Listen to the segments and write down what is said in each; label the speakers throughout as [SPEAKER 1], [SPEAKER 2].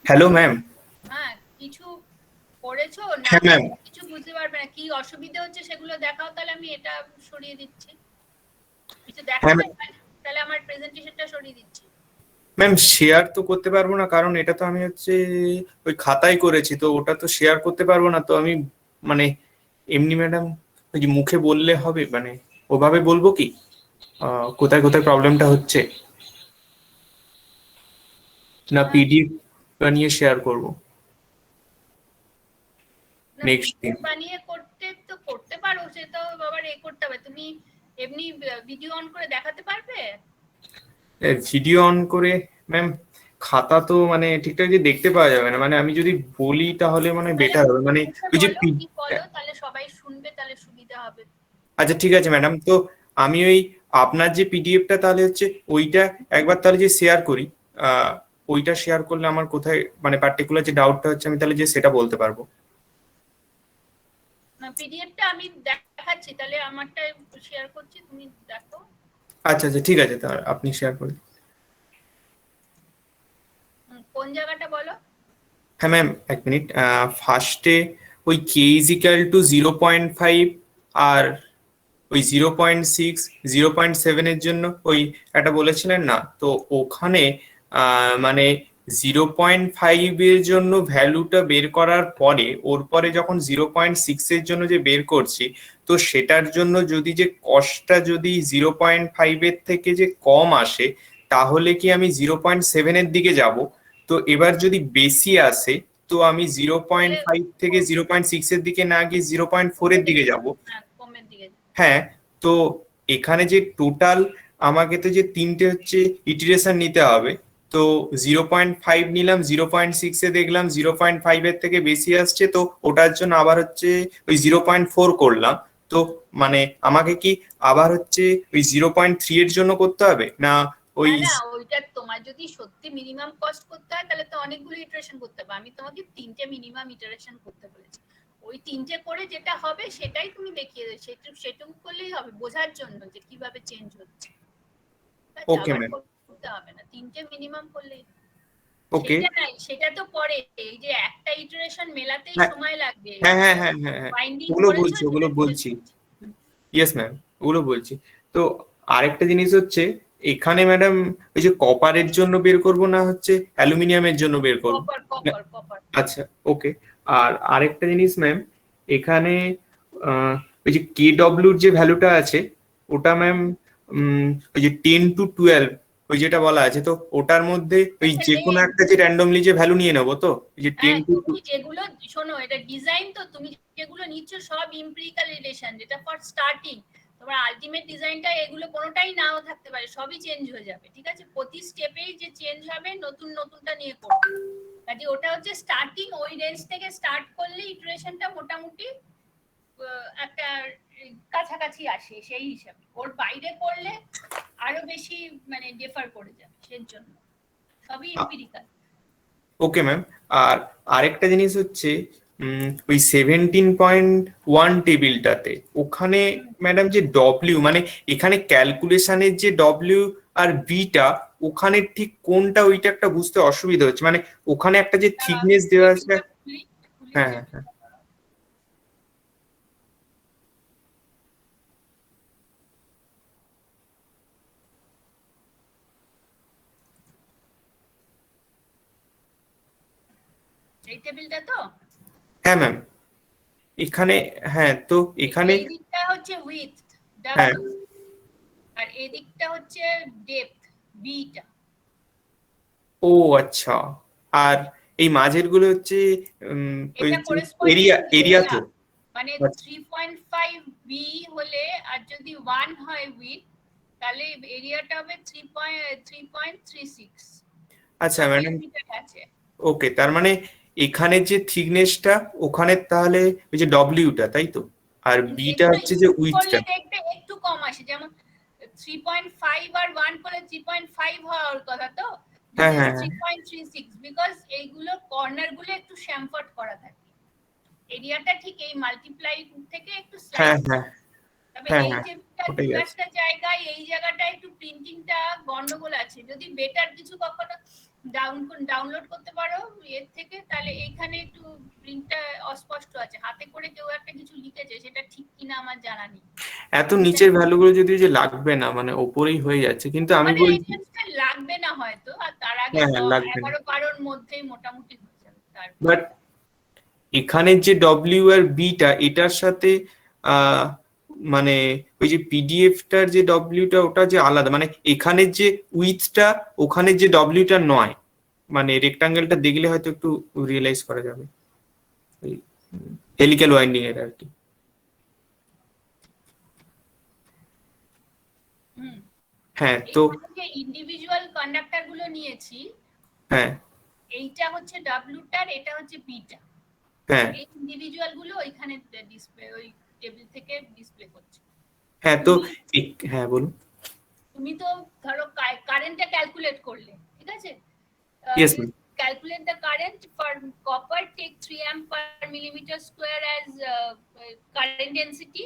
[SPEAKER 1] Hello ma'am.
[SPEAKER 2] হ্যাঁ, কিছু করেছো না
[SPEAKER 1] হ্যাঁ ম্যাম।
[SPEAKER 2] করলে কিছু বুঝতে পারবে না। কি অসুবিধা হচ্ছে সেগুলো দেখাও, তাহলে আমি এটা সরিয়ে দিচ্ছি। কিছু
[SPEAKER 1] হ্যাঁ
[SPEAKER 2] দেখাবে তাহলে আমার প্রেজেন্টেশনটা সরিয়ে দিচ্ছি।
[SPEAKER 1] ম্যাম, শেয়ার তো করতে পারবো না, কারণ এটা তো আমি ওই খাতায় করেছি, তো ওটা তো শেয়ার করতে পারবো না। তো আমি মানে এমনি ম্যাডাম ওই যে মুখে বললে হবে, মানে ওভাবে বলবো কি কোথায় কোথায় প্রবলেমটা হচ্ছে, না পিডিএফ বানিয়ে শেয়ার করব
[SPEAKER 2] না,
[SPEAKER 1] নেক্সট দিন?
[SPEAKER 2] পিডিএফ বানিয়ে করতে পারো, সেটা আবার করতে হবে। তুমি এমনি ভিডিও অন করে দেখাতে পারবে?
[SPEAKER 1] ভিডিও অন করে ম্যাম খাতা তো মানে ঠিকঠাক যে দেখতে পাওয়া যাবে না, মানে আমি যদি বলি তাহলে মানে
[SPEAKER 2] তাহলে
[SPEAKER 1] বেটার হবে, মানে
[SPEAKER 2] মুখে
[SPEAKER 1] ওই যে
[SPEAKER 2] বলো, কি বলো, তাহলে সবাই শুনবে, তাহলে সুবিধা হবে।
[SPEAKER 1] আচ্ছা ঠিক আছে ম্যাডাম, তো আমি ওই আপনার যে পিডিএফটা তাহলে ওইটা একবার তাহলে যে শেয়ার করি, আহ, ওইটা শেয়ার করলে আমার কোথায় মানে পার্টিকুলার যে ডাউটটা হচ্ছে আমি তাহলে যে সেটা বলতে পারবো।
[SPEAKER 2] না, পিডিএফটা আমি দেখাচ্ছি, তাহলে আমারটা শেয়ার করছি, তুমি দেখো।
[SPEAKER 1] আচ্ছা আচ্ছা ঠিক আছে, তাহলে আপনি শেয়ার করুন।
[SPEAKER 2] কোন জায়গাটা বলো?
[SPEAKER 1] হ্যাঁ ম্যাম, এক মিনিট। ফার্স্টে ওই কে ইজ ইকাল টু 0.5 আর ওই 0.6 0.7 জন্য ওই একটা বলেছিলেন না, তো ওখানে মানে 0.5 জন্য ভ্যালুটা বের করার পরে ওর পরে যখন 0.6 জন্য যে বের করছি, তো সেটার জন্য যদি যে কস্টটা যদি 0.5 থেকে যে কম আসে, তাহলে কি আমি 0.7 দিকে যাব? তো এবার যদি বেশি আসে, তো আমি 0.5 থেকে 0.6 দিকে না গিয়ে 0.4 দিকে যাব।
[SPEAKER 2] হ্যাঁ, কমের দিকে।
[SPEAKER 1] হ্যাঁ, তো এখানে যে টোটাল আমাকে তো যে তিনটে ইটিরেশন নিতে হবে, তো 0.5 নিলাম, 0.6 দেখলাম 0.5 থেকে বেশি আসছে, তো ওটার জন্য আবার ওই 0.4 করলাম। তো মানে আমাকে কি আবার ওই 0.3 জন্য করতে হবে না? ওই
[SPEAKER 2] না না, ওইটা তোমার যদি সত্যি মিনিমাম কস্ট করতে হয়, তাহলে তো অনেকগুলো ইটারেশন করতে হবে। আমি তোমাকে তিনটে মিনিমাম ইটারেশন করতে বলেছি। ওই তিনটে করে যেটা হবে সেটাই তুমি দেখিয়ে দেবে, সেটুকু করলেই হবে বোঝার জন্য যে কিভাবে চেঞ্জ হচ্ছে।
[SPEAKER 1] ওকে
[SPEAKER 2] আবার
[SPEAKER 1] ম্যাম।
[SPEAKER 2] করতে হবে না, তিনটে মিনিমাম করলেই।
[SPEAKER 1] ওকে।
[SPEAKER 2] সেটা নাই, সেটা তো পরে, এই যে একটা ইটারেশন মেলাতেই
[SPEAKER 1] হ্যাঁ
[SPEAKER 2] সময় লাগবে।
[SPEAKER 1] হ্যাঁ হ্যাঁ হ্যাঁ হ্যাঁ হ্যাঁ,
[SPEAKER 2] বাইন্ডিং
[SPEAKER 1] ওগুলো
[SPEAKER 2] করেছো,
[SPEAKER 1] বলছি ওগুলো
[SPEAKER 2] সেটা জিজ্ঞেস
[SPEAKER 1] বলছি।
[SPEAKER 2] করছি।
[SPEAKER 1] ইয়েস ম্যাম, ওগুলো বলছি। তো আরেকটা জিনিস এখানে ম্যাডাম ওই যে কপারের জন্য বের করব না অ্যালুমিনিয়ামের জন্য বের করব?
[SPEAKER 2] Copper copper copper.
[SPEAKER 1] আচ্ছা ওকে। আর আরেকটা জিনিস ম্যাম, এখানে ওই যে কে ডব্লিউর যে ভ্যালুটা আছে, ওটা ম্যাম ওই যে 10 to 12 ওই যেটা বলা আছে, তো ওটার মধ্যে ওই
[SPEAKER 2] আচ্ছা,
[SPEAKER 1] যে কোনো একটা যে র্যান্ডমলি যে ভ্যালু নিয়ে নেবো, তো ওই যে টেন
[SPEAKER 2] হ্যাঁ,
[SPEAKER 1] টু
[SPEAKER 2] তুমি যেগুলো শোনো, এটা ডিজাইন, তো তুমি যেগুলো নিচ্ছ সব এমপিরিক্যাল রিলেশন, যেটা ফর স্টার্টিং। তোমার আলটিমেট ডিজাইনটা এগুলো কোনোটাই নাও থাকতে পারে, সবই চেঞ্জ হয়ে যাবে, ঠিক আছে? প্রতি স্টেপেই যে চেঞ্জ হবে, নতুন নতুনটা নিয়ে করবে। কাজে ওটা হচ্ছে স্টার্টিং, ওই রেঞ্জ থেকে স্টার্ট করলে ইটারেশনটা মোটামুটি একটা কাছাকাছি আসে সেই হিসাবে। ওর বাইরে করলে আরো বেশি মানে ডিফার করে যাবে, সেজন্য সবই এমপিরিক্যাল।
[SPEAKER 1] ওকে ম্যাম। আর আরেকটা জিনিস ওই 17.1 টেবিলটাতে ওখানে ম্যাডাম যে ডব্লিউ মানে এখানে ক্যালকুলেশনের যে ডব্লিউ আর বিটা, ওখানে ঠিক কোনটা ওইটা একটা বুঝতে অসুবিধা হচ্ছে, মানে ওখানে একটা যে থিকনেস দেওয়া আছে। হ্যাঁ হ্যাঁ হ্যাঁ।
[SPEAKER 2] এই টেবিলটা তো?
[SPEAKER 1] হ্যাঁ ম্যাম, এখানে। হ্যাঁ, তো এখানে।
[SPEAKER 2] এই দিকটা হচ্ছে উইডথ
[SPEAKER 1] হ্যাঁ।
[SPEAKER 2] ডাব্লিউ, আর এই দিকটা হচ্ছে ডেপথ বিটা।
[SPEAKER 1] ও আচ্ছা। আর এই মাঝের গুলো ওই
[SPEAKER 2] এটা করেসপন্ডিং
[SPEAKER 1] এরিয়া এরিয়া
[SPEAKER 2] এরিয়া,
[SPEAKER 1] তো?
[SPEAKER 2] মানে 3.5 বি হলে, আর যদি 1 হয় উইডথ, তাহলে এরিয়াটা হবে 3.36।
[SPEAKER 1] আচ্ছা
[SPEAKER 2] সব
[SPEAKER 1] ম্যাডাম।
[SPEAKER 2] মিলিমিটার আছে।
[SPEAKER 1] ওকে, তার মানে এখানে যে থিকনেসটা ওখানে তাহলে ওই যে ডব্লিউটা, তাই তো? আর বিটা
[SPEAKER 2] এগুলো
[SPEAKER 1] হচ্ছে যে
[SPEAKER 2] ইউজ
[SPEAKER 1] উইথটা।
[SPEAKER 2] করলে দেখবে একটু কম আসে, যেমন 3.5 আর 1 করলে 3.5 হওয়ার কথা, তো
[SPEAKER 1] হ্যাঁ
[SPEAKER 2] দিস ইজ
[SPEAKER 1] হ্যাঁ হ্যাঁ
[SPEAKER 2] 3.36, বিকজ এইগুলো কর্নার গুলো একটু শ্যামফার্ট করা থাকে। এরিয়াটা ঠিক এই মাল্টিপ্লাই থেকে একটু
[SPEAKER 1] হ্যাঁ
[SPEAKER 2] স্লাইড
[SPEAKER 1] হ্যাঁ।
[SPEAKER 2] তবে
[SPEAKER 1] হ্যাঁ
[SPEAKER 2] এই
[SPEAKER 1] হ্যাঁ
[SPEAKER 2] টেবিলটা
[SPEAKER 1] ওটাই
[SPEAKER 2] দু
[SPEAKER 1] আছে।
[SPEAKER 2] একটা জায়গায় এই জায়গাটা একটু প্রিন্টিংটা গন্ডগোল আছে, যদি বেটার কিছু কখনো ডাউনলোড করতে পারো এর থেকে, তাহলে এইখানে একটু প্রিন্টটা অস্পষ্ট আছে, হাতে করে কেউ একটা কিছু লিখেছে, সেটা ঠিক কিনা আমার জানা নেই।
[SPEAKER 1] এত নিচের ভ্যালুগুলো যদি যে লাগবে না, মানে ওপরেই হয়ে যাচ্ছে, কিন্তু আমি
[SPEAKER 2] মানে
[SPEAKER 1] বলছি
[SPEAKER 2] লাগবে না হয়তো, আর তার আগে
[SPEAKER 1] হ্যাঁ হ্যাঁ লাগবে না,
[SPEAKER 2] 11-12 মধ্যেই মোটামুটি হয়ে যাবে তারপর।
[SPEAKER 1] বাট এখানের যে ডব্লিউ আর বিটা এটার সাথে আহ মানে ওই যে পিডিএফটার যে ডব্লিউটা ওটা যে আলাদা, মানে এখানের যে উইথটা ওখানের যে ডব্লিউটা নয়, মানে রেক্টাঙ্গেলটা দেখলে হয়তো একটু রিয়েলাইজ করা যাবে ওই হেলিক্যাল ওয়াইন্ডিং এর আর কি।
[SPEAKER 2] হুম,
[SPEAKER 1] হ্যাঁ তো
[SPEAKER 2] এইখানে যে ইন্ডিভিজুয়াল কন্ডাক্টর গুলো নিয়েছি,
[SPEAKER 1] হ্যাঁ
[SPEAKER 2] এইটা হচ্ছে ডাব্লিউটার, এটা হচ্ছে বিটা,
[SPEAKER 1] হ্যাঁ
[SPEAKER 2] এই ইন্ডিভিজুয়াল গুলো ওইখানে ডিসপ্লে, ওই টেবিল থেকে ডিসপ্লে করছে।
[SPEAKER 1] হ্যাঁ তো
[SPEAKER 2] তুমি
[SPEAKER 1] হ্যাঁ বলুন।
[SPEAKER 2] তুমি তো ধরো কারেন্টটা ক্যালকুলেট করলে, ঠিক আছে,
[SPEAKER 1] yes
[SPEAKER 2] you
[SPEAKER 1] ma'am.
[SPEAKER 2] calculate the current for copper, take 3 amp per millimeter square as current density.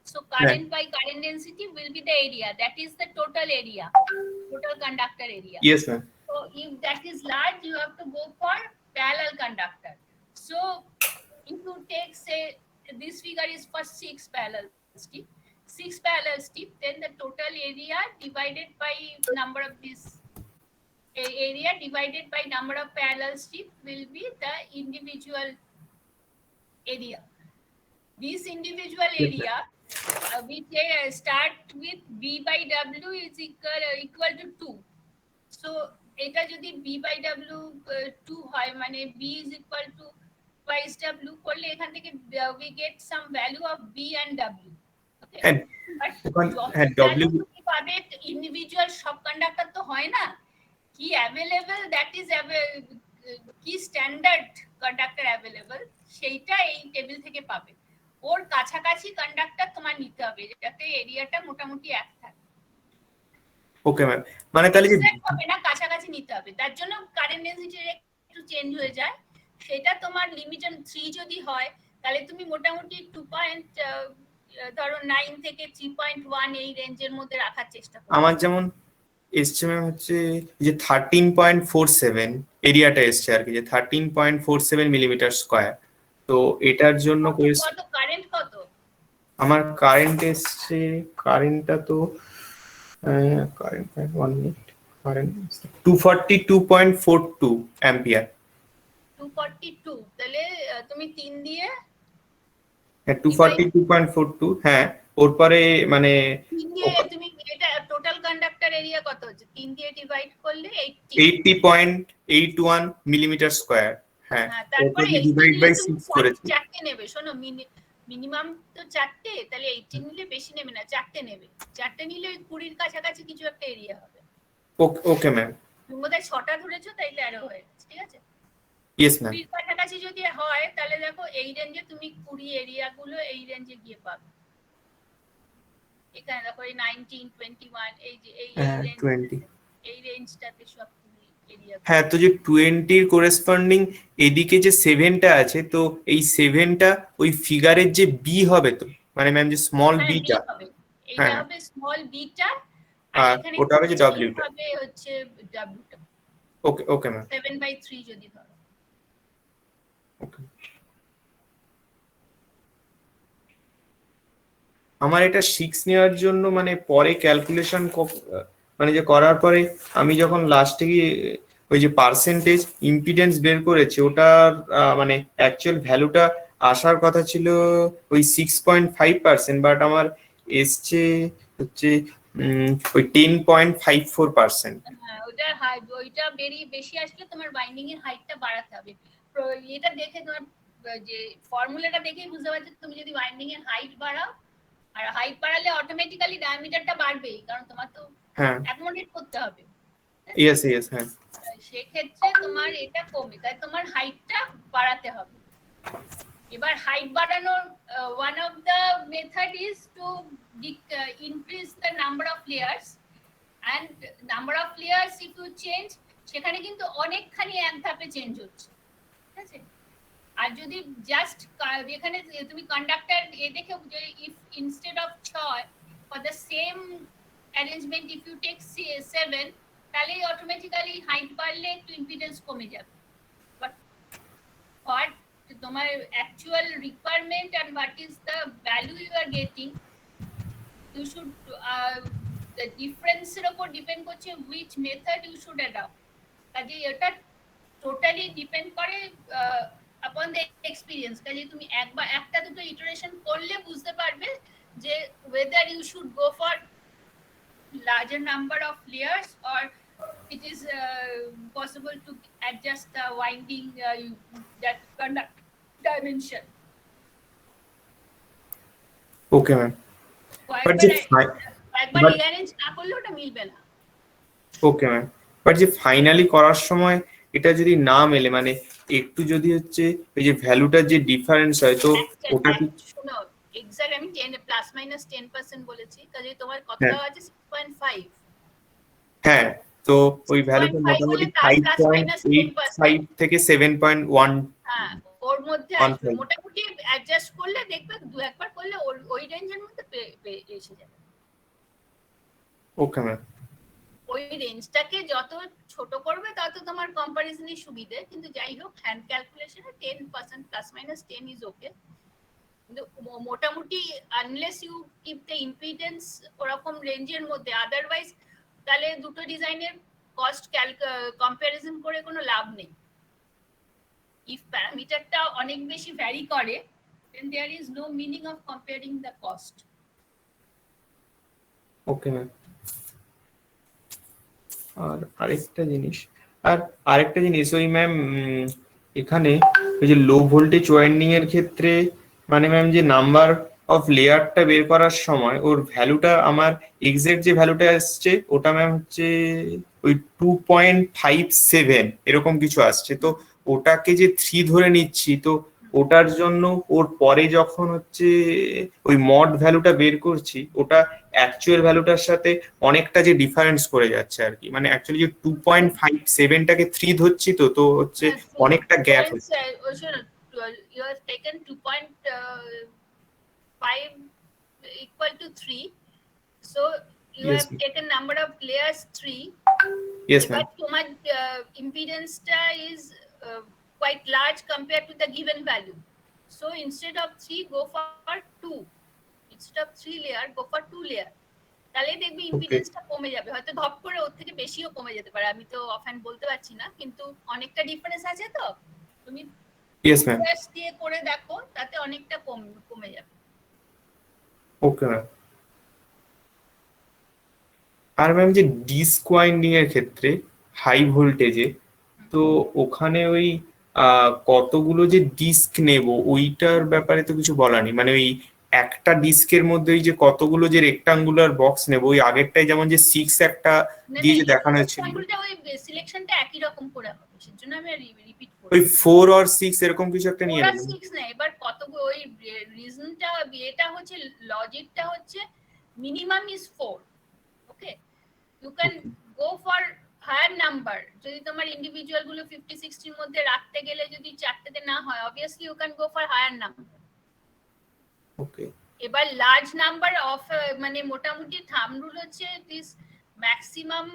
[SPEAKER 2] So
[SPEAKER 1] হ্যাঁ
[SPEAKER 2] current by current density will be the area, that is the total area, total conductor area.
[SPEAKER 1] Yes ma'am.
[SPEAKER 2] So if that is large, you have to go for parallel conductor. So if you take, say, this figure is for 6 parallel strip, 6 parallel strip, then the total area divided by number of this area divided by number of parallel strip will be the individual area. This individual area, we start with b by w is equal to 2. So এটা যদি b by w 2 হয়, মানে b is equal to twice w করলে এখান থেকে we get some value of b and w. Okay,
[SPEAKER 1] হ্যাঁ
[SPEAKER 2] but
[SPEAKER 1] হ্যাঁ
[SPEAKER 2] যত
[SPEAKER 1] ডব্লিউ
[SPEAKER 2] value তুমি পাবে ইন্ডিভিজুয়াল সব কন্ডাক্টর তো হয় না, কি অ্যাভেলেবল, দ্যাট ইজ কি স্ট্যান্ডার্ড কন্ডাক্টর অ্যাভেলেবল, সেইটা এই টেবিল থেকে পাবে। ওর কাছাকাছি কন্ডাক্টর তোমার নিতে হবে, যাতে এরিয়াটা মোটামুটি এক থাকে।
[SPEAKER 1] ওকে ম্যাম, মানে তাহলে যে
[SPEAKER 2] এক্সাক্ট হবে না, কাছাকাছি নিতে হবে, তার জন্য কারেন্ট ডেনসিটি একটু চেঞ্জ হয়ে যায়। সেটা তোমার লিমিটেড 3 যদি হয়, তাহলে তুমি মোটামুটি 2 ধরো 9 থেকে 3.1 এই রেঞ্জের মধ্যে রাখার চেষ্টা করো।
[SPEAKER 1] আমার যেমন এসছে ম্যাম হচ্ছে যে 13.47 এরিয়াটা এসছে আর কি, যে 13.47 মিলিমিটার স্কোয়ার। তো এটার জন্য
[SPEAKER 2] কত কারেন্ট কত?
[SPEAKER 1] আমার কারেন্ট এসছে, কারেন্টটা তো কারেন্ট 1 মিনিট, কারেন্ট 242.42 অ্যাম্পিয়ার।
[SPEAKER 2] 242, তাহলে তুমি 3 দিয়ে
[SPEAKER 1] হ্যাঁ 242.42, হ্যাঁ ওর পরে মানে
[SPEAKER 2] 3 দিয়ে তুমি এটা টোটাল কন্ডাক্টর এরিয়া কত হচ্ছে, 3 দিয়ে ডিভাইড করলে 80।
[SPEAKER 1] 80.81 মিলিমিটার স্কোয়ার। হ্যাঁ
[SPEAKER 2] হ্যাঁ,
[SPEAKER 1] ওর
[SPEAKER 2] তারপরে
[SPEAKER 1] পরে
[SPEAKER 2] 80
[SPEAKER 1] ডিভাইড
[SPEAKER 2] নিলে
[SPEAKER 1] বাই
[SPEAKER 2] তুমি
[SPEAKER 1] 6 করেছি।
[SPEAKER 2] 4টে নেবে, শোনো, মিনিমাম তো 4টে, তাহলে 80 নিলে বেশি নেবে না, 4টে নেবে, 4টে নিলে 20-র কাছাকাছি কিছু একটা এরিয়া হবে।
[SPEAKER 1] Okay ma'am.
[SPEAKER 2] তুমি বোধহয় 6টা ধরেছো, তাই 13 হয়ে গেছে, ঠিক আছে।
[SPEAKER 1] Yes ma'am.
[SPEAKER 2] 20-র কাছাকাছি যদি হয়, তাহলে দেখো এই রেঞ্জে তুমি 20 এরিয়া গুলো এই রেঞ্জে গিয়ে পাবে। এখানে দেখো এই 19, 21, এই যে এই রেঞ্জ,
[SPEAKER 1] 20।
[SPEAKER 2] এই রেঞ্জটাতে সব এরিয়া।
[SPEAKER 1] হ্যাঁ তো যে 20-র করেসপন্ডিং এদিকে যে 7টা আছে, তো এই 7টা ওই ফিগারের যে বি হবে তো, মানে ম্যাম যে স্মল
[SPEAKER 2] হ্যাঁ,
[SPEAKER 1] বিটা।
[SPEAKER 2] বি হবে, এইটা
[SPEAKER 1] হ্যাঁ
[SPEAKER 2] হবে স্মল বিটা, আর
[SPEAKER 1] আর
[SPEAKER 2] এখানে
[SPEAKER 1] ওটা হবে যে ডব্লিউটা।
[SPEAKER 2] হবে হচ্ছে ডব্লিউটা।
[SPEAKER 1] ওকে ওকে ম্যাম।
[SPEAKER 2] 7/3 যদি ধরো।
[SPEAKER 1] ওকে, আমার এটা 6 নেওয়ার জন্য মানে পরে ক্যালকুলেশন মানে যে করার পরে আমি যখন লাস্টে গিয়ে ওই যে পার্সেন্টেজ ইম্পিডেন্স বের করেছি, ওটার মানে অ্যাকচুয়াল ভ্যালুটা আসার কথা ছিল ওই 6.5%, বাট আমার এসছে হচ্ছে ওই 10.54%।
[SPEAKER 2] হ্যাঁ, ওইটা বেশি আসলে তোমার বাইন্ডিং এর হাইটটা বাড়াতে হবে। এটা দেখে তোমার যে ফর্মুলাটা দেখেই বুঝতে পারছো, তুমি যদি বাইন্ডিং এর হাইট বাড়াও, আর হাইট বাড়ালে অটোমেটিক্যালি ডায়ামিটারটা বাড়বেই, কারণ তোমার তো
[SPEAKER 1] হ্যাঁ
[SPEAKER 2] অ্যাকোমোডেট করতে হবে।
[SPEAKER 1] ইয়েস ইয়েস হ্যাঁ।
[SPEAKER 2] সেক্ষেত্রে তোমার এটা কমে, তাই তোমার হাইটটা বাড়াতে হবে। এবার হাইট বাড়ানোর one of the method is to increase the number of layers, and number of layers if you change, সেখানে কিন্তু অনেকখানি এক ধাপে চেঞ্জ হচ্ছে, ঠিক আছে। আর যদি জাস্ট এখানে তুমি কন্ডাক্টর এ দেখে যে if instead of 6 for the same arrangement if you take 7, তাহলে অটোমেটিক্যালি হাইট বাড়লে একটু ইম্পিডেন্স কমে যাবে। বাট what তোমার actual requirement and what is the value you are getting, you should the difference এর উপর ডিপেন্ড করছে which method you should adopt। কাজে এটা টোটালি ডিপেন্ড করে upon the experience। কাজে তুমি একবার একটা দুটো ইটারেশন করলে বুঝতে পারবে যে whether you should go for larger number of layers or it is possible to adjust the winding that conduct dimension।
[SPEAKER 1] Okay ma'am, but যে
[SPEAKER 2] একবার রিঅ্যারেঞ্জ না করলে ওটা মিলবে না।
[SPEAKER 1] ওকে ম্যাম, বাট যে ফাইনালি করার সময় এটা যদি না মেলে, মানে একটু যদি হচ্ছে ওই যে ভ্যালুটার যে ডিফারেন্স হয়, তো ওটা কি
[SPEAKER 2] শোনো এক্সাক্ট আমি 10 প্লাস মাইনাস 10% বলেছি, কাজে তোমার কতটা আছে 6.5।
[SPEAKER 1] হ্যাঁ, তো ওই ভ্যালুটা মোটামুটি 5.85 থেকে 7.1।
[SPEAKER 2] হ্যাঁ, ওর মধ্যে আসবে মোটামুটি অ্যাডজাস্ট করলে দেখবে দু একবার করলে ওই রেঞ্জের মধ্যে এসে যাবে।
[SPEAKER 1] ওকে ম্যাম,
[SPEAKER 2] ওই রেঞ্জটাকে যত ছোট করবে তত তোমার কম্পারিজনে সুবিধে। কিন্তু যাই হোক হ্যান্ড ক্যালকুলেশনে 10% প্লাস মাইনাস 10 ইজ ওকে। কিন্তু মোটামুটি unless you keep the impedance ওরকম রেঞ্জের মধ্যে, আদারওয়াইজ তাহলে দুটো ডিজাইনের কস্ট কম্পারিজন করে কোনো লাভ নেই। ইফ প্যারামিটারটা অনেক বেশি ভ্যারি করে then there is no meaning of comparing the cost।
[SPEAKER 1] Okay ma'am. আর আরেকটা জিনিস ওই ম্যাম, এখানে ওই যে লো ভোল্টেজ ওয়াইন্ডিং এর ক্ষেত্রে মানে ম্যাম যে নাম্বার অফ লেয়ারটা বের করার সময় ওর ভ্যালুটা আমার এক্সাক্ট যে ভ্যালুটা আসছে ওটা ম্যাম হচ্ছে ওই 2.57 এরকম কিছু আসছে। তো ওটাকে যে 3 ধরে নিচ্ছি, তো ওটার জন্য ওর পরে যখন হচ্ছে ওই মড ভ্যালুটা বের করছি, ওটা অ্যাকচুয়াল ভ্যালুটার সাথে অনেকটা যে ডিফারেন্স করে যাচ্ছে আর কি। মানে অ্যাকচুয়ালি যে 2.57টাকে 3 ধরছি, তো হচ্ছে অনেকটা গ্যাপ হচ্ছে।
[SPEAKER 2] You have taken 2.5 equal to 3, so you
[SPEAKER 1] Yes,
[SPEAKER 2] have taken number of layers 3।
[SPEAKER 1] Yes ma'am.
[SPEAKER 2] But তোমার impedance টা is quite large compared to the given value, so instead of 3 go for 2, instead of 3 layer go for 2 layer। তাহলে দেখবি ইম্পিডেন্সটা কমে যাবে, হয়তো ধপ করে ওর থেকে বেশিও কমে যেতে পারে, আমি তো অফহ্যান্ড বলতে পারছি না, কিন্তু অনেকটা ডিফারেন্স আছে। তো তুমি
[SPEAKER 1] Yes ma'am.
[SPEAKER 2] টেস্ট দিয়ে করে দেখো, তাতে অনেকটা কমে যাবে।
[SPEAKER 1] Okay ma'am. আর ম্যাম যে ডিস্ক ওয়াইন্ডিং এর ক্ষেত্রে হাই ভোল্টেজে, তো ওখানে ওই কতগুলো যে ডিস্ক নেব ওইটার ব্যাপারে তো কিছু বলা নেই। মানে ওই একটা ডিস্কের মধ্যে ওই যে কতগুলো যে রেক্টাঙ্গুলার বক্স নেব, ওই আগেরটাই যেমন যে 6 একটা দিয়ে যে দেখানো হয়েছিল,
[SPEAKER 2] ওই সিলেকশনটা একই রকম করে হবে, সেজন্য আমি রিপিট করব।
[SPEAKER 1] ওই 4 আর 6 এরকম কিছু একটা নিয়ে নেব।
[SPEAKER 2] 6 না, এবার কতগুলো ওই রিজনটা এটা হচ্ছে, লজিকটা হচ্ছে minimum is 4। Okay, you can go for higher number. যদি তোমার ইন্ডিভিজুয়াল গুলো 50-60 এর মধ্যে রাখতে গেলে যদি চারটেতে না হয়, obviously you can go for higher number।
[SPEAKER 1] ওকে,
[SPEAKER 2] এবার লার্জ নাম্বার অফ মানে মোটামুটি থাম রুল হচ্ছে দিস ম্যাক্সিমাম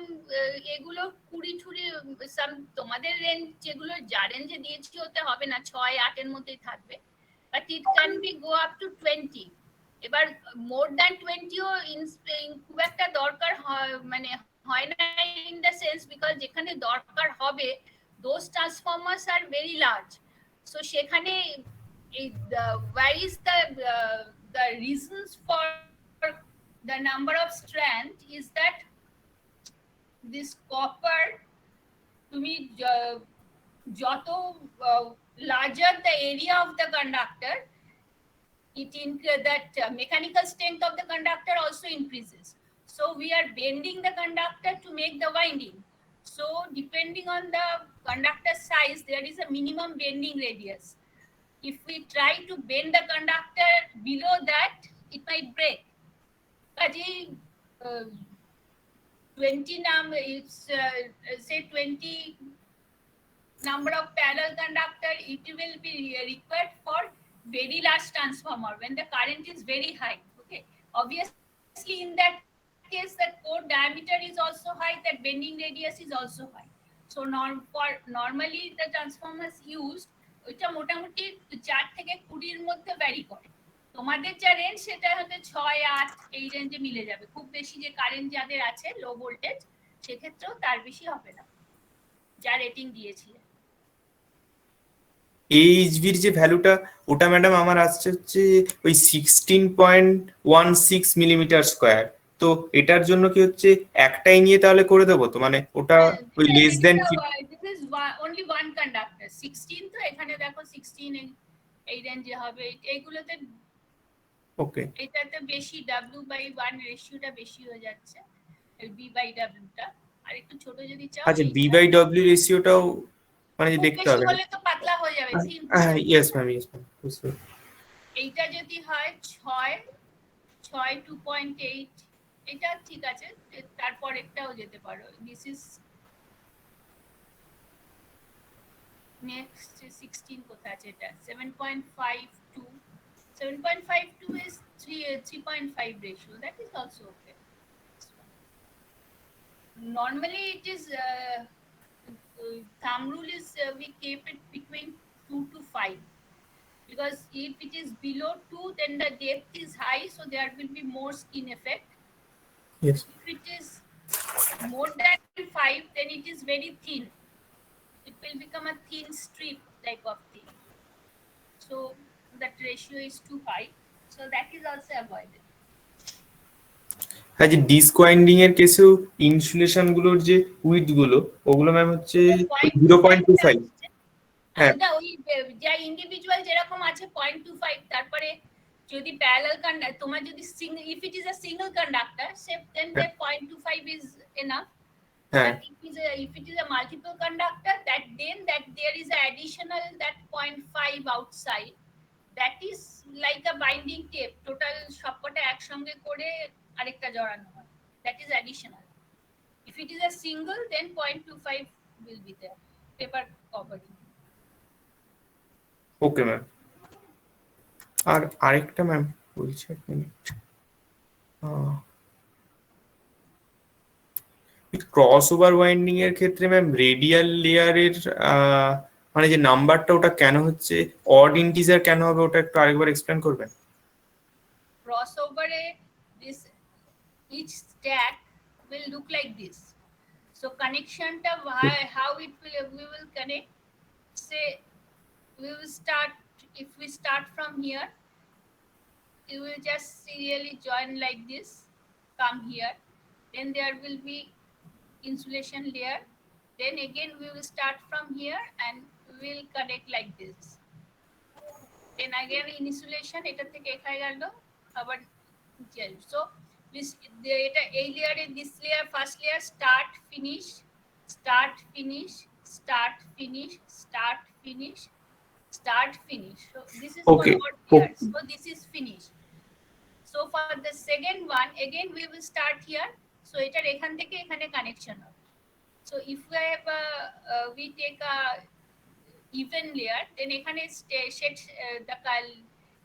[SPEAKER 2] এগুলো 20 সাম তোমাদের রেঞ্জ, যেগুলো যা রেঞ্জে দিয়েছি ওতে হবে না, 6-8 এর মধ্যেই থাকবে, but it can be go up to 20। এবার মোর দ্যান 20 ও খুব একটা দরকার মানে হয় না, ইন দ্য সেন্স বিকজ যেখানে দরকার হবে those Transformers are very large, so সেখানে where is the reasons for the number of strand is that this copper তুমি যত larger the area of the conductor, that mechanical strength of the conductor also increases, so we are bending the conductor to make the winding, so depending on the conductor size there is a minimum bending radius. If we try to bend the conductor below that, it might break। Kaji 20 it's say 20 number of parallel conductor, it will be required for very large transformer when the current is very high. Okay, obviously in that case the core diameter is also high, that bending radius is also high. So normally the transformers used ওইটা মোটামুটি 4 থেকে 20 এর মধ্যে vary করে। তোমাদের যা range সেটা হতে 6-8 এই রেঞ্জে মিলে যাবে। খুব বেশি যে কারেন্ট যাদের আছে লো ভোল্টেজ সেক্ষেত্রেও তার বেশি হবে না যা রেটিং দিয়েছিলে।
[SPEAKER 1] এইচভির যে ভ্যালুটা ওটা ম্যাডাম আমার আসছে হচ্ছে ওই 16.16 মিলিমিটার স্কোয়ার। তো এটার জন্য কি হচ্ছে একটাই নিয়ে তাহলে করে দেবো তো, মানে ওটা ওই less than
[SPEAKER 2] this is only one conductor 16, তো এখানে দেখো 16 এই রেঞ্জে হবে। এইগুলোতে
[SPEAKER 1] ওকে
[SPEAKER 2] এটাতে বেশি W/1 রেশিওটা বেশি হয়ে যাচ্ছে, B/W-টা। আর একটু ছোট যদি চাও
[SPEAKER 1] আচ্ছা B/W রেশিওটাও মানে দেখতে হবে।
[SPEAKER 2] হলে তো পাতলা হয়ে যাবে।
[SPEAKER 1] হ্যাঁ ইয়েস ম্যাম ইয়েস ম্যাম বুঝতে।
[SPEAKER 2] এইটা যদি হয় 6 2.8 এটা ঠিক আছে, তারপর একটাও যেতে পারো। দিস ইজ নেক্সট 16 কোথায় আছে, এটা 7.52 is 3.5 ratio, that is also okay. Normally it is thumb rule is we keep it between 2 to 5, because if it is below 2 then the depth is high, so there will be more skin effect.
[SPEAKER 1] Yes.
[SPEAKER 2] If it is more than 5 then it is very thin, it will become a thin strip type of thing, so that ratio is too high, so that is also avoided.
[SPEAKER 1] হ্যাঁ যে disc winding এর কেসেও insulation গুলোর যে with গুলো ওগুলো ma'am হচ্ছে 0.25।
[SPEAKER 2] হ্যাঁ ওই যা ইন্ডিভিজুয়াল যেরকম আছে 0.25, তারপরে যদি প্যারালাল কন্ডাক্টর তোমার যদি if it is a single conductor then the 0.25 is enough. But if it is a multiple conductor, that there is an additional that 0.5 outside, that is like a binding tape, total সবকটা একসঙ্গে করে আরেকটা জড়ানো হয়, that is additional. If it is a single then 0.25 will be there, paper covering.
[SPEAKER 1] Okay ma'am. আর আরেকটা ma'am বলছি এক মিনিট, ক্রস ওভার ওয়াইন্ডিং এর ক্ষেত্রে ম্যাম রেডিয়াল লেয়ারের মানে যে নাম্বারটা ওটা কেন হচ্ছে অড ইন্টিজার কেন হবে, ওটা একটু আরেকবার এক্সপ্লেন করবেন।
[SPEAKER 2] ক্রস ওভারে this each stack will look like this, so connection ta how it will we will connect, say we will start, if we start from here you will just serially join like this, come here, then there will be insulation layer, then again we will start from here and we will connect like this, then again insulation eta theke ekhane gel abar gel. So this eta ei layer e this layer first layer start finish start finish start finish start finish start finish, so this is
[SPEAKER 1] Okay.
[SPEAKER 2] for here, so this is finished. So for the second one again we will start here, so etar ekhan theke ekhane connection hobe. So if we have we take a even layer, then ekhane set the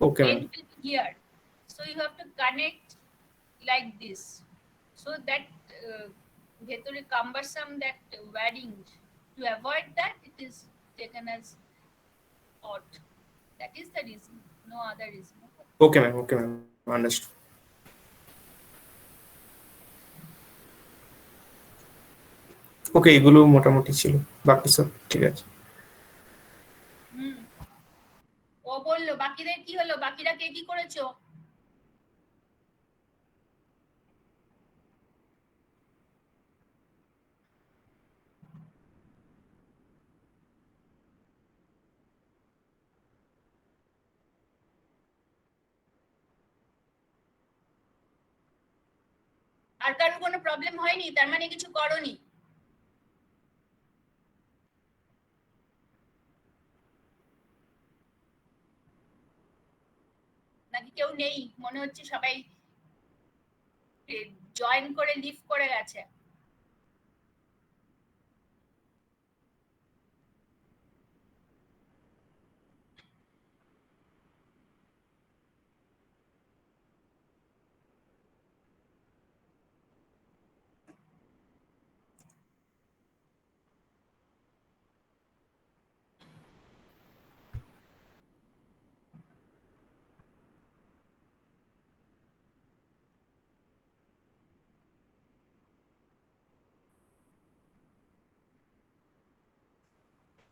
[SPEAKER 1] Okay
[SPEAKER 2] end will be here, so you have to connect like this, so that bhetore cumbersome that wiring, to avoid that it is taken as odd, that is the reason, no other reason.
[SPEAKER 1] Okay ma'am understood. Okay এগুলো মোটামুটি ছিল, বাকি সব ঠিক আছে।
[SPEAKER 2] ও বললো বাকিদের কি হলো, বাকিরা কে কি করেছো? আর কারো কোনো প্রবলেম হয়নি, তার মানে কিছু করোনি? নাকি কেউ নেই? মনে হচ্ছে সবাই জয়েন করে লিভ করে গেছে।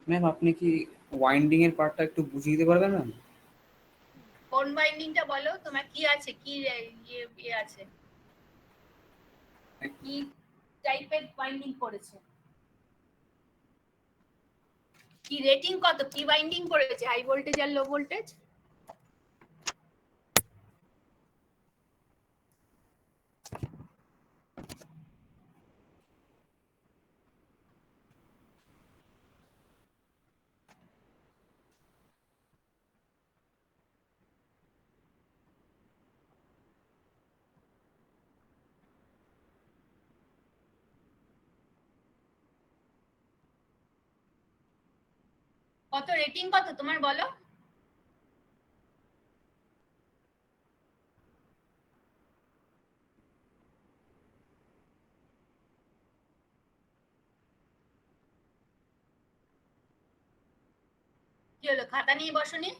[SPEAKER 3] ম্যাম আপনি কি ওয়াইন্ডিং এর পার্টটা একটু বুঝিয়ে দিতে পারবেন ম্যাম?
[SPEAKER 2] কোন বাইন্ডিংটা বলো, তোমার কি আছে, কি ইয়ে আছে, কি টাইপের বাইন্ডিং করেছে, কি রেটিং কত, কি বাইন্ডিং করেছে, হাই ভোল্টেজ আর লো ভোল্টেজ? কত রেটিং কত তোমার বলো? কি হলো, খাতা নিয়ে বসনি?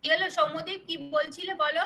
[SPEAKER 2] কি হলো সৌম্যদীপ, কি বলছিলে বলো?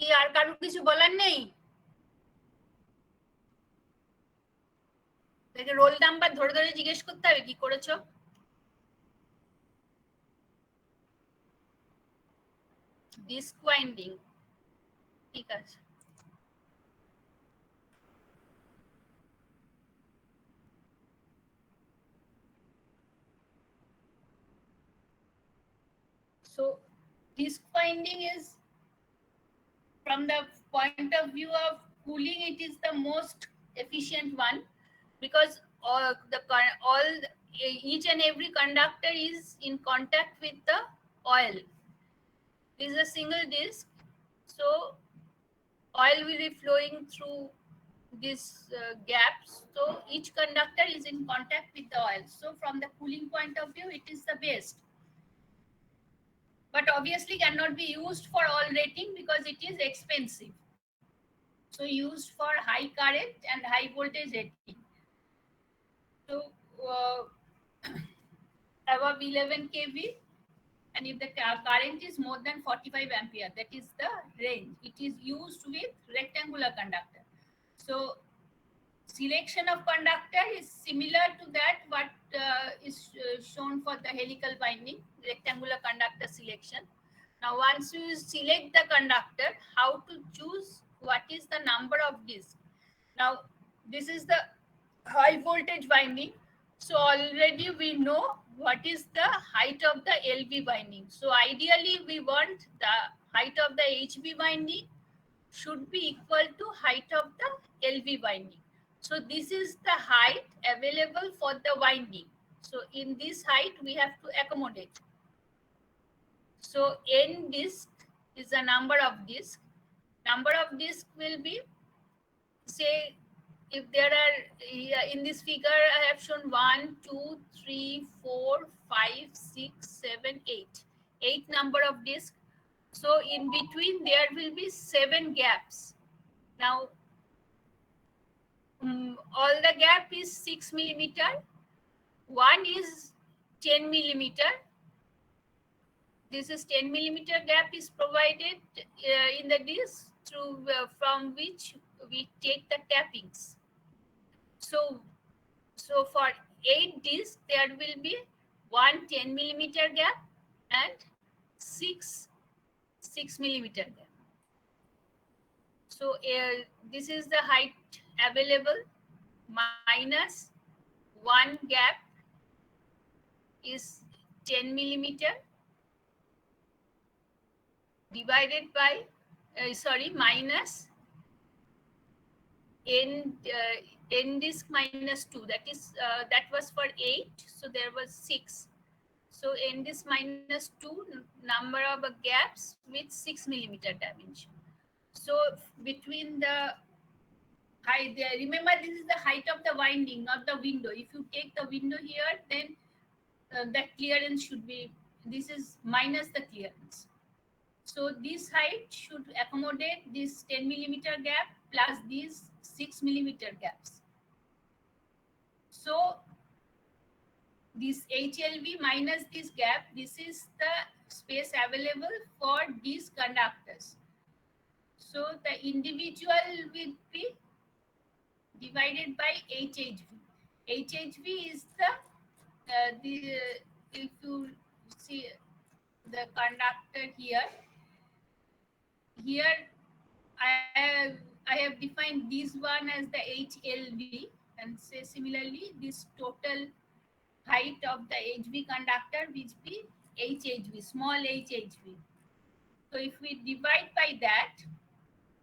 [SPEAKER 2] কি আর কারো কিছু বলার নেই? রোল নাম্বার ধরে ধরে জিজ্ঞেস করতে হবে কি করেছো। ডিস্ক ওয়াইন্ডিং, ঠিক আছে। So disk winding is, from the point of view of cooling, it is the most efficient one, because each and every conductor is in contact with the oil. This is a single disk, so oil will be flowing through these gaps, so each conductor is in contact with the oil. So from the cooling point of view, it is the best, but obviously cannot be used for all rating because it is expensive. So used for high current and high voltage rating. So above 11 kV, and if the current is more than 45 ampere, that is the range. It is used with rectangular conductor. So selection of conductor is similar to that what is shown for the helical winding, rectangular conductor selection. Now once you select the conductor, how to choose what is the number of disc. Now this is the high voltage winding, so already we know what is the height of the LV winding. So ideally we want the height of the HV winding should be equal to height of the LV winding. So this is the height available for the winding. So in this height we have to accommodate. So n disc is the number of disc. Number of disc will be, say, if there are in this figure I have shown 1, 2, 3, 4, 5, 6, 7, 8. 8 number of disc. So in between there will be 7 gaps. Now all the gap is 6 millimeter. One is 10 millimeter. This is 10 millimeter gap is provided in the disc through from which we take the tappings. So for 8 discs there will be one 10 millimeter gap and 6 millimeter gap. So this is the height available minus one gap is 10 millimeter divided by minus n disc minus 2, that is that was for 8, so there was 6. So n disc minus 2 number of gaps with 6 millimeter dimension. So between the height there, remember this is the height of the winding, not the window. If you take the window here, then the clearance should be, this is minus the clearance. So this height should accommodate this 10 millimeter gap plus these 6 millimeter gaps. So this HLV minus this gap, this is the space available for these conductors. So the individual will be divided by HHV. HHV is the if you see the conductor here I have defined this one as the HLV, and say similarly this total height of the HV conductor which be HHV, small HHV. So if we divide by that,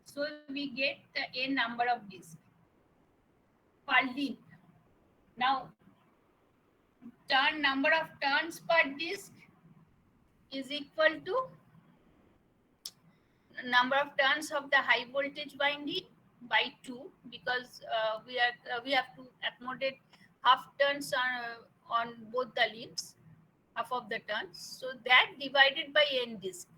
[SPEAKER 2] so we get the n number of discs per link. Now number of turns per disc is equal to number of turns of the high voltage winding by 2, because we have to accommodate half turns on both the limbs, half of the turns. So that divided by n disc.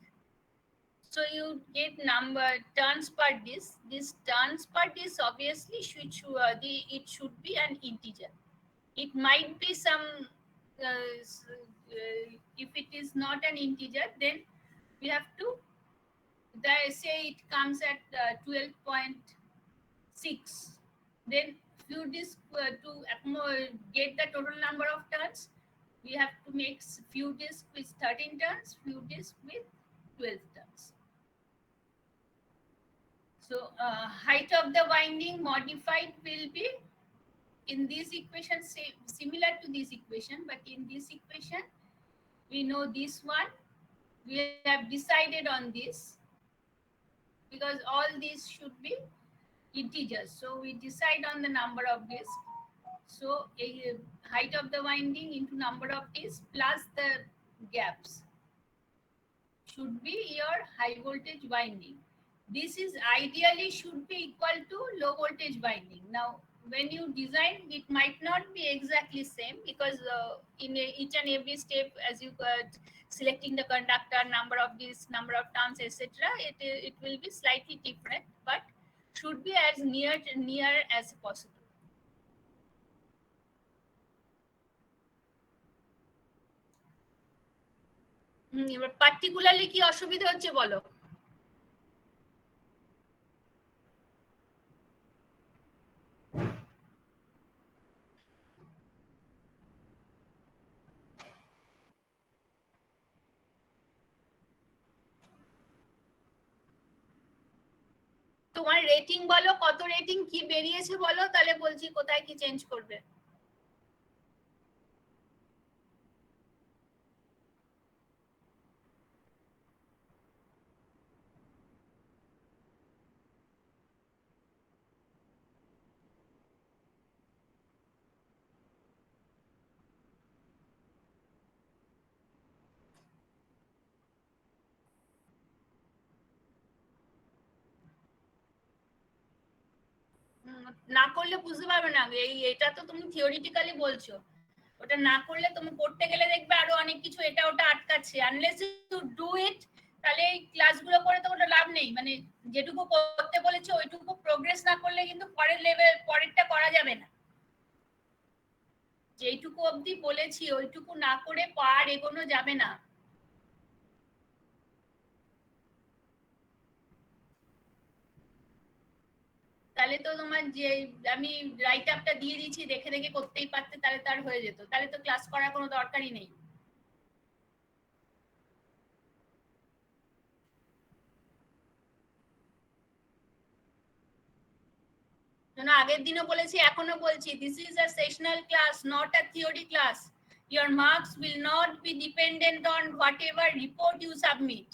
[SPEAKER 2] So you get number turns per disc. This turns per disc obviously it should be an integer. It might be some if it is not an integer, then we have to say it comes at 12.6. Then few discs to get the total number of turns, we have to make few discs with 13 turns, few discs with 12 turns. So height of the winding modified will be in this equation, similar to this equation, but in this equation we know this one, we have decided on this because all these should be integers. So we decide on the number of discs. So height of the winding into number of discs plus the gaps should be your high voltage winding. This is ideally should be equal to low voltage winding. Now when you design, it might not be exactly same, because in each and every step, as you selecting the conductor, number of discs, number of turns, etc., it will be slightly different, but should be as near as possible. এবার particularly কি অসুবিধা হচ্ছে বলো? তোমার rating বলো, কত rating কি বেরিয়েছে বলো, তাহলে বলছি কোথায় কি চেঞ্জ করবে। না করলে বুঝতে পারবে না, এটা তো তুমি থিওরিটিক্যালি বলছো, ওটা না করলে তুমি করতে গেলে দেখবে আরো অনেক কিছু এটা ওটা আটকাচ্ছে। আনলেস ইউ ডু ইট, তাহলে এই ক্লাসগুলো করে তো ওটা লাভ নেই। মানে যেটুকু করতে বলেছে ওইটুকু প্রোগ্রেস না করলে কিন্তু পরের লেভেল পরেরটা করা যাবে না। যেইটুকু অবধি বলেছি ওইটুকু না করে পার এগোনো যাবে না। তাহলে তো তোমার যে আমি রাইট আপটা দিয়ে দিচ্ছি দেখে দেখে করতেই পারতে, তাহলে তার হয়ে যেত, তাহলে তো ক্লাস করার কোনো দরকারই নেই। আগের দিনও বলেছি এখনো বলছি, this is a sessional class, not a theory class. Your marks will not be dependent on whatever report you submit.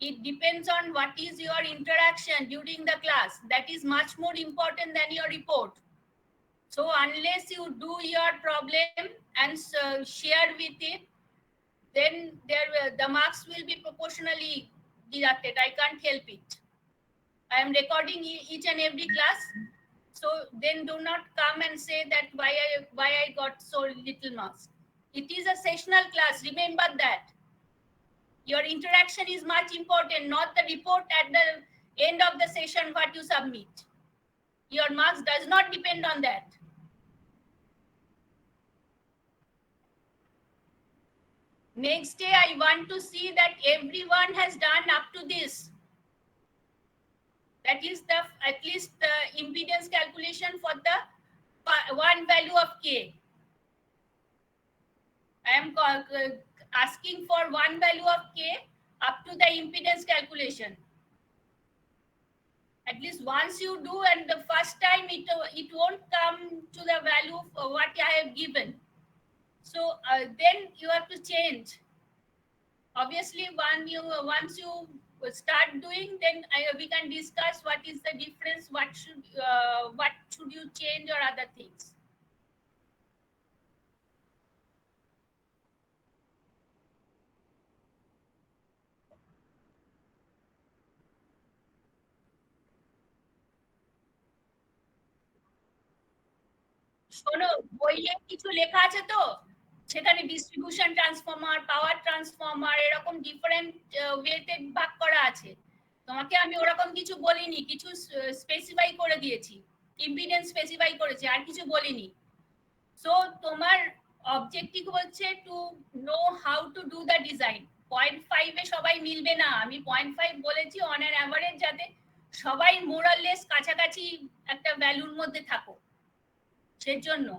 [SPEAKER 2] It depends on what is your interaction during the class. That is much more important than your report. So unless you do your problem and share with it, then the marks will be proportionally deducted. I can't help it. I am recording each and every class. So then do not come and say that why I got so little marks. It is a sessional class, remember that. Your interaction is much important, not the report at the end of the session what you submit. Your marks does not depend on that. Next day I want to see that everyone has done up to this. That is the at least the impedance calculation for the one value of k. I am asking for one value of k up to the impedance calculation. At least once you do, and the first time it won't come to the value of what I have given. So then you have to change. Obviously, once you start doing, then we can discuss what is the difference, what should you change or other things. শোনো, বইয়ে কিছু লেখা আছে তো, সেখানে distribution transformer, পাওয়ার transformer এরকম different ওয়েতে ভাগ করা আছে। তোমাকে আমি ওরকম কিছু বলিনি, কিছু স্পেসিফাই করে দিয়েছি, ইম্পিডেন্স স্পেসিফাই করেছি, আর কিছু বলিনি। সো তোমার অবজেক্টিভ হচ্ছে to know how to do the design. 0.5 এ সবাই মিলবে না, আমি 0.5 বলেছি অন অ্যান অ্যাভারেজ, যাতে সবাই মোরাললেস কাছাকাছি একটা ভ্যালুর মধ্যে থাকো। সেজন্য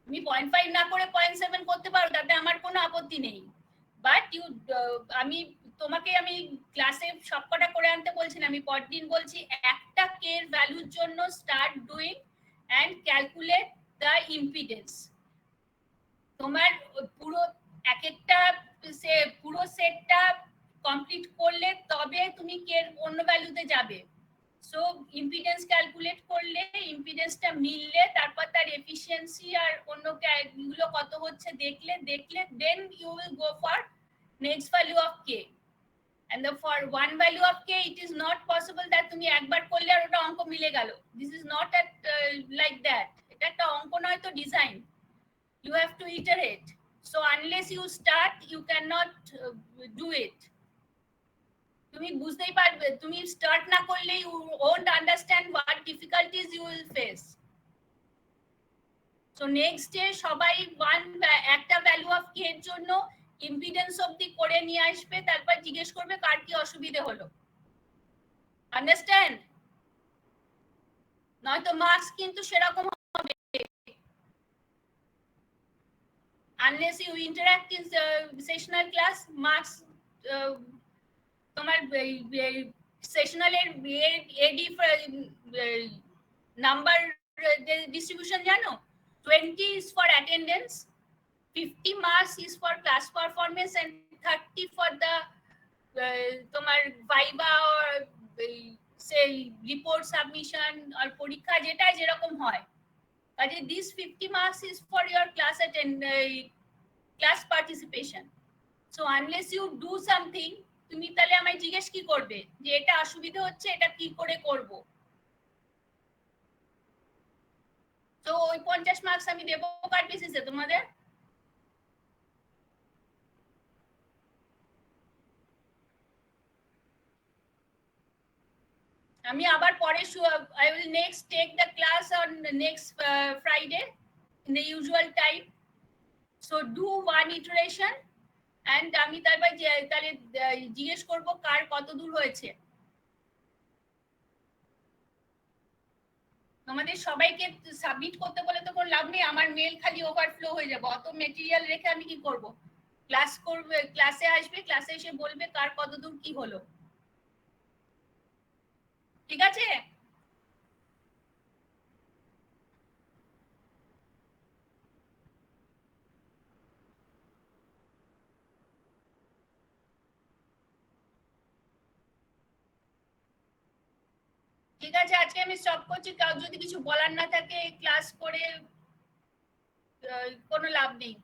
[SPEAKER 2] তুমি 0.5 না করে 0.7 করতে পারো, তাতে আমার কোনো আপত্তি নেই। বাট আমি তোমাকে আমি ক্লাসে সবকটা করে আনতে বলছি না, আমি পরদিন বলছি একটা কে এর ভ্যালুর জন্য start doing and calculate the impedance. তোমার পুরো এক একটা পুরো সেটটা কমপ্লিট করলে তবে তুমি কে এর অন্য ভ্যালুতে যাবে। সো ইম্পিডেন্স ক্যালকুলেট করলে, ইম্পিডেন্সটা মিললে, তারপর তার এফিসিয়েন্সি আর অন্য গুলো কত হচ্ছে দেখলে then you will go for next value of k. and for one value of k it is not possible that তুমি একবার করলে আর ওটা অঙ্ক মিলে গেল। this is not at like that. এটা একটা অঙ্ক নয় তো, design. you have to iterate. so unless you start you cannot do it. তুমি বুঝতেই পারবে, তুমি স্টার্ট না করলে you won't understand what difficulties you will face. so next day সবাই একটা ভ্যালু অফ k এর জন্য ইম্পিডেন্স অবধি করে নিয়ে আসবে, তারপর জিজ্ঞেস করবে কার কি অসুবিধা হলো। আন্ডারস্ট্যান্ড? নয়তো মার্কস কিন্তু সেরকম হবে। Unless you interact in sessional class, marks তোমার সেশনালের এডি নাম্বার ডিস্ট্রিবিউশন জানো? 20 is for attendance, 50 marks is for class performance and 30 for the তোমার ভাইবা or সেই রিপোর্ট সাবমিশন আর পরীক্ষা যেটা যেরকম হয়। কাজে this 50 marks is for your class participation. So unless you do something, তুমি তাহলে আমায় জিজ্ঞেস কি করবে যে এটা অসুবিধা হচ্ছে, এটা কি করে করব? তো ওই 50 মার্কস আমি দেবো কার বেসিসে তোমাদের? আমি আবার পরে I will next take the class on next Friday in the usual time. So do one iteration and আমি তারপর তাহলে জিজ্ঞেস করব কার কত দূর হয়েছে। তোমাদের সবাইকে সাবমিট করতে বলে তো কোনো লাভ নেই, আমার মেল খালি ওভারফ্লো হয়ে যাবে। অত মেটেরিয়াল রেখে আমি কি করব? ক্লাস করবে, ক্লাসে আসবে, ক্লাসে এসে বলবে কার কত দূর কি হলো, ঠিক আছে? ঠিক আছে, আজকে আমি স্টপ করছি। কাউ যদি কিছু বলার না থাকে ক্লাস করে কোনো লাভ নেই।